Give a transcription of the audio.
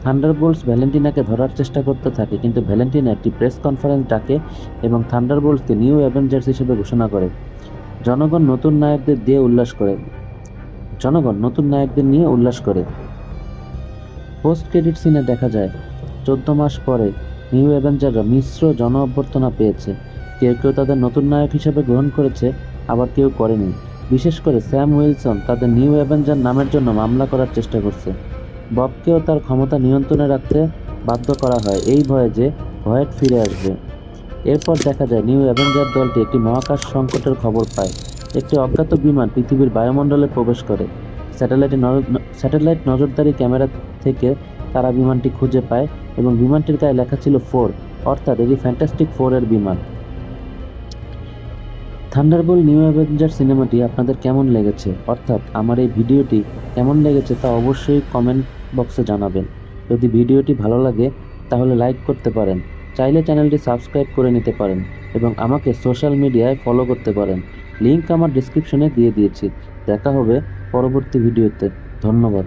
Thunderbolts ভ্যালেন্টিনাকে ধরার চেষ্টা করতে থাকে, কিন্তু ভ্যালেন্টিনা একটি প্রেস কনফারেন্স ডাকে এবং থান্ডারবোল্টসকে নিউ অ্যাভেঞ্জার্স হিসেবে ঘোষণা করে। জনগণ নতুন নায়কদের দিয়ে উল্লাস করে জনগণ নতুন নায়কদের নিয়ে উল্লাস করে। পোস্ট ক্রেডিট সিনে দেখা যায় 14 মাস পরে নিউ অ্যাভেঞ্জাররা মিশ্র জন অভ্যর্থনা পেয়েছে। কেউ কেউ তাদের নতুন নায়ক হিসেবে গ্রহণ করেছে, আবার কেউ করেনি। বিশেষ করে স্যাম উইলসন তাদের নিউ অ্যাভেঞ্জার নামের জন্য মামলা করার চেষ্টা করছে। ববকেও তার ক্ষমতা নিয়ন্ত্রণে রাখতে বাধ্য করা হয় এই ভয়ে যে হোয়াইট ফিরে আসবে। এরপর দেখা যায় নিউ অ্যাভেঞ্জার দলটি একটি মহাকাশ সংকটের খবর পায়। একটি অজ্ঞাত বিমান পৃথিবীর বায়ুমণ্ডলে প্রবেশ করে। স্যাটেলাইট নজরদারি ক্যামেরা থেকে তারা বিমানটি খুঁজে পায় এবং বিমানটির গায়ে লেখা ছিল 4, অর্থাৎ এটি ফ্যান্টাস্টিক 4-এর বিমান। থান্ডারবোল্ট নিউ অ্যাভেঞ্জার সিনেমাটি আপনাদের কেমন লেগেছে, অর্থাৎ আমার এই ভিডিওটি কেমন লেগেছে তা অবশ্যই কমেন্ট বক্সে জানাবেন। যদি ভিডিওটি ভালো লাগে তাহলে লাইক করতে পারেন, চাইলে চ্যানেলটি সাবস্ক্রাইব করে নিতে পারেন এবং আমাকে সোশ্যাল মিডিয়ায় ফলো করতে পারেন। লিংক আমার ডিসক্রিপশনে দিয়ে দিয়েছি। দেখা হবে পরবর্তী ভিডিওতে। ধন্যবাদ।